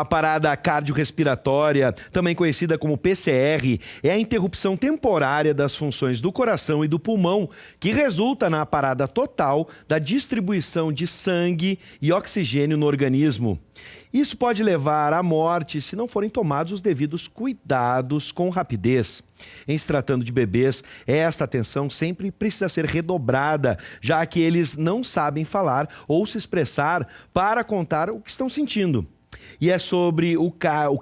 A parada cardiorrespiratória, também conhecida como PCR, é a interrupção temporária das funções do coração e do pulmão, que resulta na parada total da distribuição de sangue e oxigênio no organismo. Isso pode levar à morte se não forem tomados os devidos cuidados com rapidez. Em se tratando de bebês, esta atenção sempre precisa ser redobrada, já que eles não sabem falar ou se expressar para contar o que estão sentindo. E é sobre o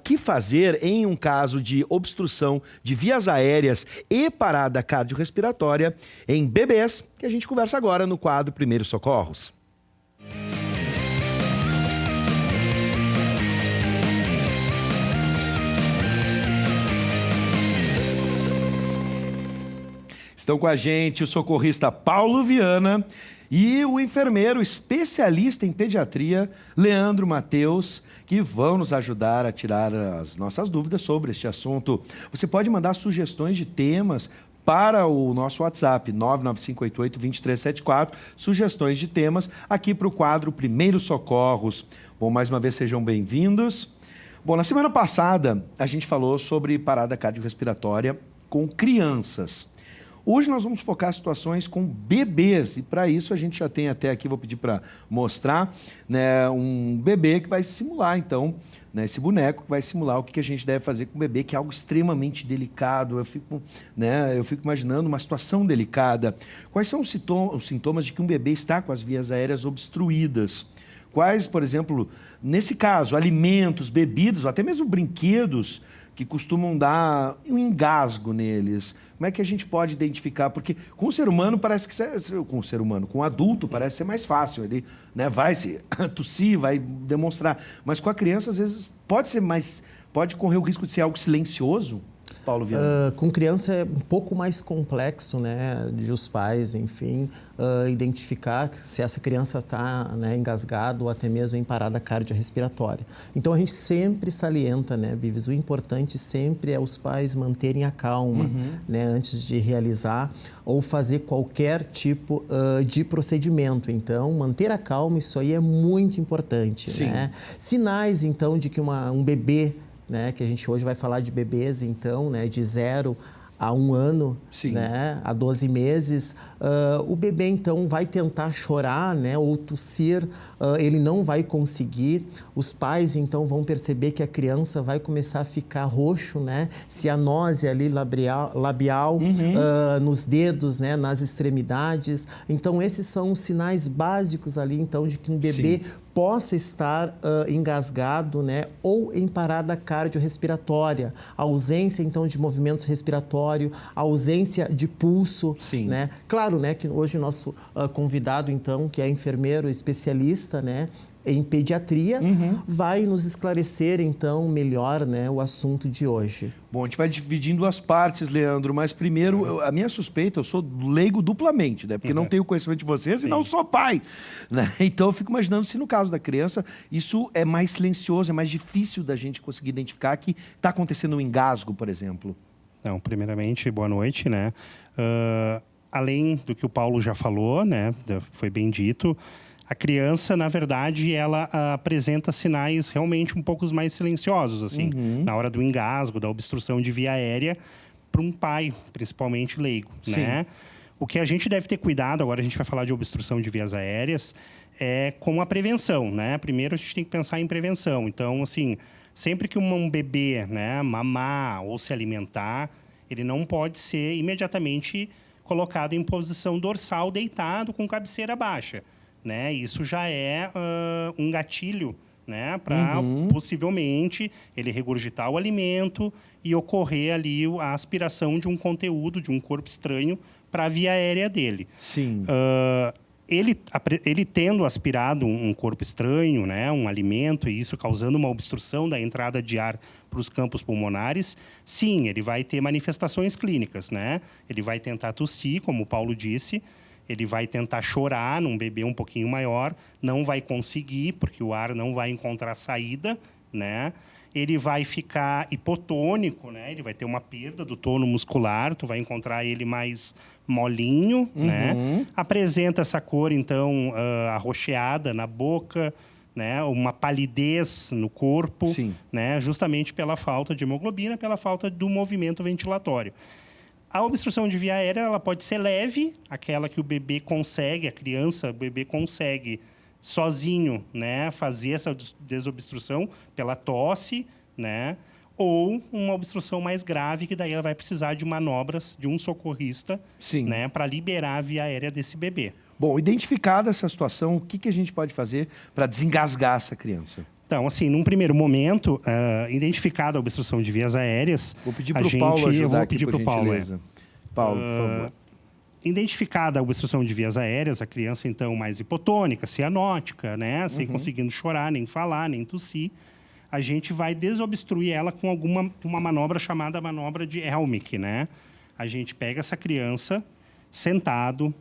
que fazer em um caso de obstrução de vias aéreas e parada cardiorrespiratória em bebês que a gente conversa agora no quadro Primeiros Socorros. Estão com a gente o socorrista Paulo Viana e o enfermeiro especialista em pediatria, Leandro Matheus, que vão nos ajudar a tirar as nossas dúvidas sobre este assunto. Você pode mandar sugestões de temas para o nosso WhatsApp, 99588-2374, sugestões de temas aqui para o quadro Primeiros Socorros. Bom, mais uma vez sejam bem-vindos. Bom, na semana passada a gente falou sobre parada cardiorrespiratória com crianças. Hoje nós vamos focar situações com bebês e para isso a gente já tem até aqui, vou pedir para mostrar, né, um bebê que vai simular então, né, esse boneco que vai simular o que a gente deve fazer com o bebê, que é algo extremamente delicado. Eu fico imaginando uma situação delicada. Quais são os sintomas de que um bebê está com as vias aéreas obstruídas? Quais, por exemplo, nesse caso, alimentos, bebidas, ou até mesmo brinquedos que costumam dar um engasgo neles? Como é que a gente pode identificar? Porque com o ser humano parece que... com o adulto parece ser mais fácil. Ele, né, vai se tossir, vai demonstrar. Mas com a criança, às vezes, pode correr o risco de ser algo silencioso, Paulo Viana? Com criança é um pouco mais complexo, né, de os pais, enfim, identificar se essa criança está, né, engasgada ou até mesmo em parada cardiorrespiratória. Então, a gente sempre salienta, né, Bives, o importante sempre é os pais manterem a calma, né, antes de realizar ou fazer qualquer tipo de procedimento. Então, manter a calma, isso aí é muito importante, né? Sinais, então, de que um bebê, né, que a gente hoje vai falar de bebês, então, né, de 0 a 1 ano, né, a 12 meses, o bebê, então, vai tentar chorar, né, ou tossir, ele não vai conseguir. Os pais, então, vão perceber que a criança vai começar a ficar roxo, né, cianose ali labial, nos dedos, né, nas extremidades. Então, esses são os sinais básicos ali, então, de que um bebê possa estar engasgado, né, ou em parada cardiorrespiratória. A ausência, então, de movimentos respiratórios, a ausência de pulso, né? Claro, né, que hoje o nosso convidado, então, que é enfermeiro especialista, né, em pediatria, vai nos esclarecer, então, melhor, né, o assunto de hoje. Bom, a gente vai dividindo as partes, Leandro, mas primeiro, a minha suspeita, eu sou leigo duplamente, né, porque não tenho conhecimento de vocês e não sou pai, né? Então, eu fico imaginando se no caso da criança, isso é mais silencioso, é mais difícil da gente conseguir identificar que está acontecendo um engasgo, por exemplo. Não, primeiramente, boa noite, né? Além do que o Paulo já falou, né, foi bem dito, a criança, na verdade, ela apresenta sinais realmente um pouco mais silenciosos, assim, na hora do engasgo, da obstrução de via aérea, para um pai, principalmente leigo, né? O que a gente deve ter cuidado, agora a gente vai falar de obstrução de vias aéreas, é com a prevenção, né? Primeiro, a gente tem que pensar em prevenção. Então, assim, sempre que um bebê, né, mamar ou se alimentar, ele não pode ser imediatamente colocado em posição dorsal, deitado, com cabeceira baixa, né? Isso já é um gatilho, né, para possivelmente ele regurgitar o alimento e ocorrer ali a aspiração de um conteúdo, de um corpo estranho para a via aérea dele. Ele tendo aspirado um corpo estranho, né, um alimento, e isso causando uma obstrução da entrada de ar para os campos pulmonares, sim, ele vai ter manifestações clínicas, né? Ele vai tentar tossir, como o Paulo disse, ele vai tentar chorar num bebê um pouquinho maior, não vai conseguir, porque o ar não vai encontrar saída, né? Ele vai ficar hipotônico, né? Ele vai ter uma perda do tono muscular, tu vai encontrar ele mais molinho, né? Apresenta essa cor, então, arroxeada na boca, né, uma palidez no corpo, Sim. né, justamente pela falta de hemoglobina, pela falta do movimento ventilatório. A obstrução de via aérea ela pode ser leve, aquela que o bebê consegue, a criança, o bebê consegue sozinho, né, fazer essa desobstrução pela tosse, né, ou uma obstrução mais grave, que daí ela vai precisar de manobras de um socorrista, Sim. né, para liberar a via aérea desse bebê. Bom, identificada essa situação, o que a gente pode fazer para desengasgar essa criança? Então, assim, num primeiro momento, identificada a obstrução de vias aéreas, Vou pedir para o Paulo ajudar eu vou aqui, pedir por para o Paulo. gentileza. Paulo, por favor. Identificada a obstrução de vias aéreas, a criança, então, mais hipotônica, cianótica, né? Sem conseguindo chorar, nem falar, nem tossir, a gente vai desobstruir ela com uma manobra chamada manobra de Helmich, né? A gente pega essa criança sentado,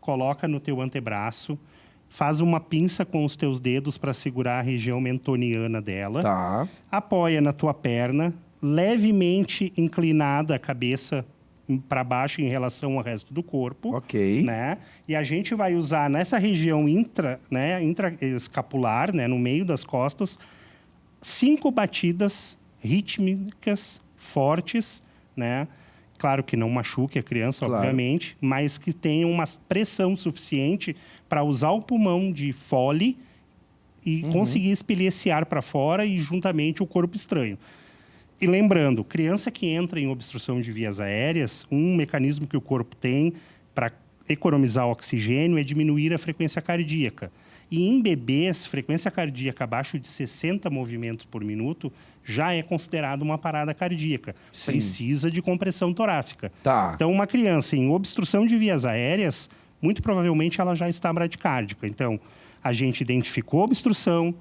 coloca no teu antebraço, faz uma pinça com os teus dedos para segurar a região mentoniana dela, Tá. apoia na tua perna, levemente inclinada a cabeça para baixo em relação ao resto do corpo. Ok. Né? E a gente vai usar nessa região intraescapular, né, no meio das costas, 5 batidas rítmicas, fortes, né? Claro que não machuque a criança, Claro. obviamente, mas que tenham uma pressão suficiente para usar o pulmão de fole e conseguir expelir esse ar para fora e juntamente o corpo estranho. E lembrando, criança que entra em obstrução de vias aéreas, um mecanismo que o corpo tem para economizar o oxigênio é diminuir a frequência cardíaca. E em bebês, frequência cardíaca abaixo de 60 movimentos por minuto já é considerado uma parada cardíaca. Sim. Precisa de compressão torácica. Tá. Então, uma criança em obstrução de vias aéreas, muito provavelmente ela já está bradicárdica. Então, a gente identificou a obstrução,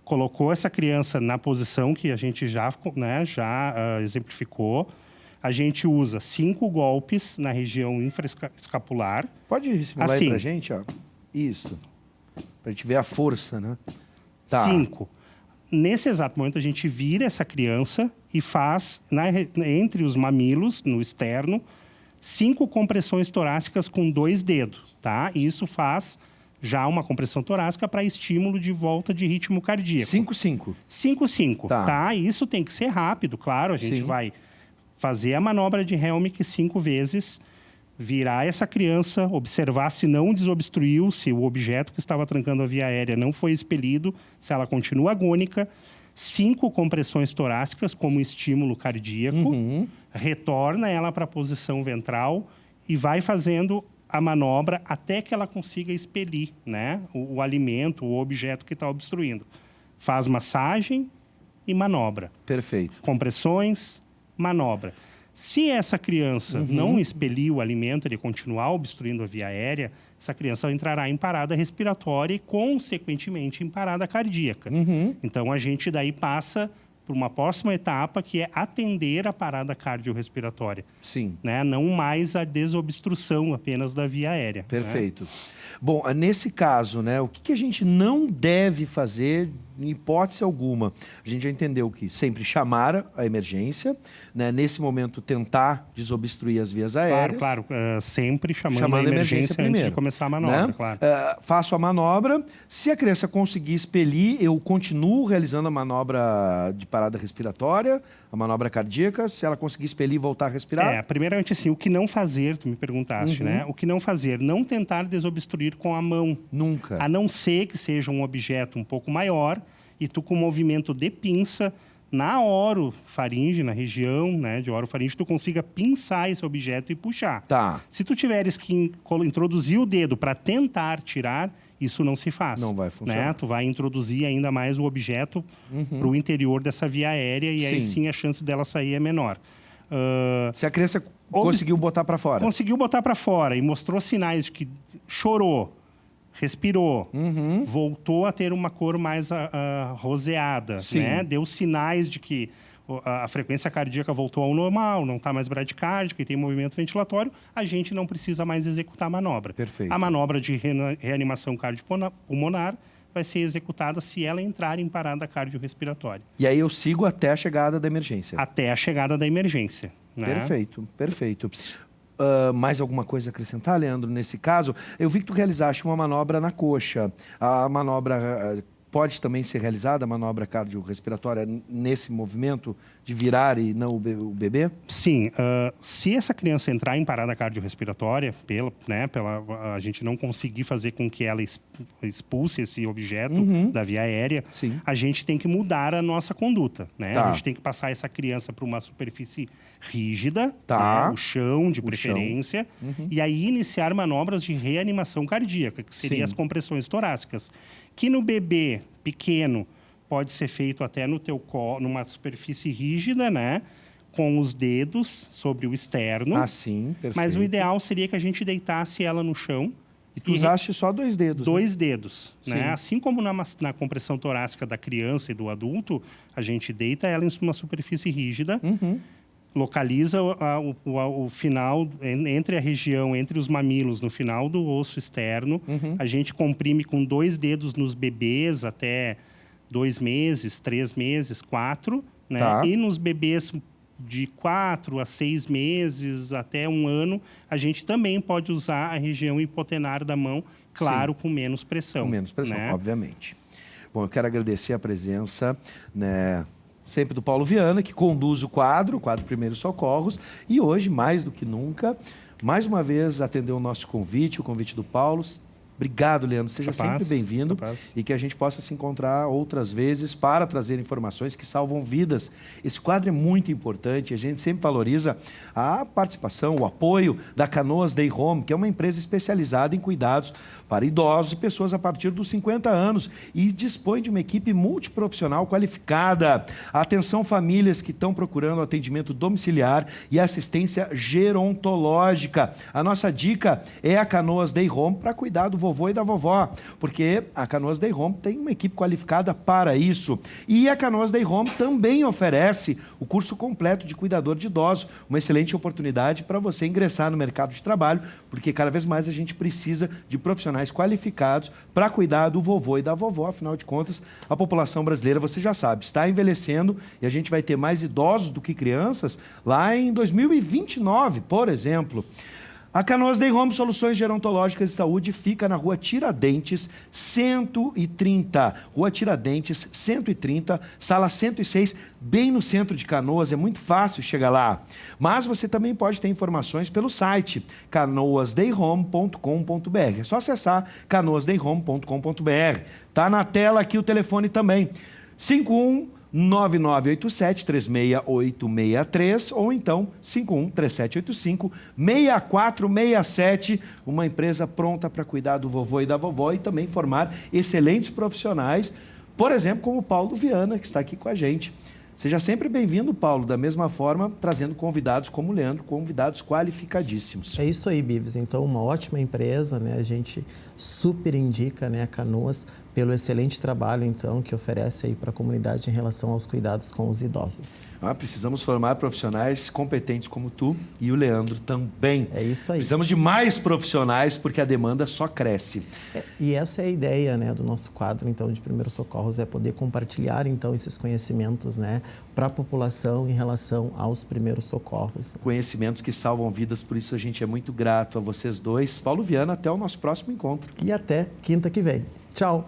colocou essa criança na posição que a gente já exemplificou. A gente usa 5 golpes na região infraescapular. Pode simular aí Assim. pra gente, ó. Isso. Pra gente ver a força, né? Tá. 5. Nesse exato momento, a gente vira essa criança e faz, entre os mamilos, no externo, 5 compressões torácicas com 2 dedos, tá? E isso faz já uma compressão torácica para estímulo de volta de ritmo cardíaco. 5-5. 5-5, Tá. tá? Isso tem que ser rápido, claro. A gente Sim. vai fazer a manobra de Helmich 5 vezes, virar essa criança, observar se não desobstruiu, se o objeto que estava trancando a via aérea não foi expelido, se ela continua agônica. 5 compressões torácicas como estímulo cardíaco, retorna ela para a posição ventral e vai fazendo a manobra até que ela consiga expelir, né, o alimento, o objeto que está obstruindo. Faz massagem e manobra. Perfeito. Compressões, manobra. Se essa criança não expelir o alimento, ele continuar obstruindo a via aérea, essa criança entrará em parada respiratória e, consequentemente, em parada cardíaca. Então, a gente daí passa por uma próxima etapa, que é atender a parada cardiorrespiratória, Sim. né? Não mais a desobstrução apenas da via aérea. né? Perfeito. Bom, nesse caso, né, o que a gente não deve fazer em hipótese alguma? A gente já entendeu que sempre chamar a emergência, né, nesse momento tentar desobstruir as vias aéreas. Claro, sempre chamando a emergência antes de começar a manobra, né? claro. Faço a manobra. Se a criança conseguir expelir, eu continuo realizando a manobra de parada respiratória, a manobra cardíaca. Se ela conseguir expelir e voltar a respirar. Primeiramente, assim, o que não fazer, tu me perguntaste, né? O que não fazer? Não tentar desobstruir com a mão. Nunca. A não ser que seja um objeto um pouco maior e tu, com movimento de pinça, na orofaringe, na região, né, de orofaringe, tu consiga pinçar esse objeto e puxar. Tá. Se tu tiveres que introduzir o dedo para tentar tirar, isso não se faz. Não vai funcionar. Né? Tu vai introduzir ainda mais o objeto para o interior dessa via aérea e aí Sim. sim a chance dela sair é menor. Se a criança conseguiu botar para fora. Conseguiu botar para fora e mostrou sinais de que chorou, respirou, voltou a ter uma cor mais roseada, Sim. né? Deu sinais de que a frequência cardíaca voltou ao normal, não está mais bradicárdica e tem movimento ventilatório, a gente não precisa mais executar a manobra. Perfeito. A manobra de reanimação cardiopulmonar vai ser executada se ela entrar em parada cardiorrespiratória. E aí eu sigo até a chegada da emergência. Até a chegada da emergência. Né? Perfeito, perfeito. Mais alguma coisa a acrescentar, Leandro, nesse caso? Eu vi que tu realizaste uma manobra na coxa. A manobra pode também ser realizada a manobra cardiorrespiratória nesse movimento de virar e não o bebê? Sim, se essa criança entrar em parada cardiorrespiratória, a gente não conseguir fazer com que ela expulse esse objeto da via aérea, Sim. a gente tem que mudar a nossa conduta, né? Tá. A gente tem que passar essa criança para uma superfície rígida, Tá. né? O chão de preferência, e aí iniciar manobras de reanimação cardíaca, que seriam Sim. as compressões torácicas, que no bebê pequeno pode ser feito até no teu numa superfície rígida, né? Com os dedos sobre o externo. Ah, sim, perfeito. Mas o ideal seria que a gente deitasse ela no chão. E tu usaste só 2 dedos. Dois dedos, Sim. né? Assim como na compressão torácica da criança e do adulto, a gente deita ela em uma superfície rígida, localiza o final, entre a região, entre os mamilos, no final do osso externo. A gente comprime com 2 dedos nos bebês até 2 meses, 3 meses, 4, né? Tá. E nos bebês de 4 a 6 meses, até 1 ano, a gente também pode usar a região hipotenar da mão, claro, com menos pressão. Com menos pressão, né? obviamente. Bom, eu quero agradecer a presença, né, sempre do Paulo Viana, que conduz o quadro Primeiros Socorros, e hoje, mais do que nunca, mais uma vez atendeu o nosso convite, o convite do Paulo. Obrigado, Leandro. Seja sempre bem-vindo e que a gente possa se encontrar outras vezes para trazer informações que salvam vidas. Esse quadro é muito importante, a gente sempre valoriza a participação, o apoio da Canoas Day Home, que é uma empresa especializada em cuidados para idosos e pessoas a partir dos 50 anos e dispõe de uma equipe multiprofissional qualificada. Atenção famílias que estão procurando atendimento domiciliar e assistência gerontológica. A nossa dica é a Canoas Day Home para cuidar do vovô e da vovó, porque a Canoas Day Home tem uma equipe qualificada para isso. E a Canoas Day Home também oferece o curso completo de cuidador de idosos, uma excelente oportunidade para você ingressar no mercado de trabalho, porque cada vez mais a gente precisa de profissionais qualificados para cuidar do vovô e da vovó. Afinal de contas, a população brasileira, você já sabe, está envelhecendo e a gente vai ter mais idosos do que crianças lá em 2029, por exemplo. A Canoas Day Home Soluções Gerontológicas de Saúde fica na Rua Tiradentes, 130. Rua Tiradentes, 130, sala 106, bem no centro de Canoas. É muito fácil chegar lá. Mas você também pode ter informações pelo site canoasdayhome.com.br. É só acessar canoasdayhome.com.br. Tá na tela aqui o telefone também. 51-9987-36863 ou então 51-3785-6467, uma empresa pronta para cuidar do vovô e da vovó e também formar excelentes profissionais, por exemplo, como o Paulo Viana, que está aqui com a gente. Seja sempre bem-vindo, Paulo, da mesma forma, trazendo convidados como o Leandro, convidados qualificadíssimos. É isso aí, Bives. Então, uma ótima empresa, né? A gente super indica, né, a Canoas pelo excelente trabalho, então, que oferece aí para a comunidade em relação aos cuidados com os idosos. Precisamos formar profissionais competentes como tu e o Leandro também. É isso aí. Precisamos de mais profissionais porque a demanda só cresce. E essa é a ideia, né, do nosso quadro, então, de Primeiros Socorros, é poder compartilhar, então, esses conhecimentos, né, para a população em relação aos primeiros socorros. Conhecimentos que salvam vidas, por isso a gente é muito grato a vocês dois. Paulo Viana, até o nosso próximo encontro. E até quinta que vem. Tchau!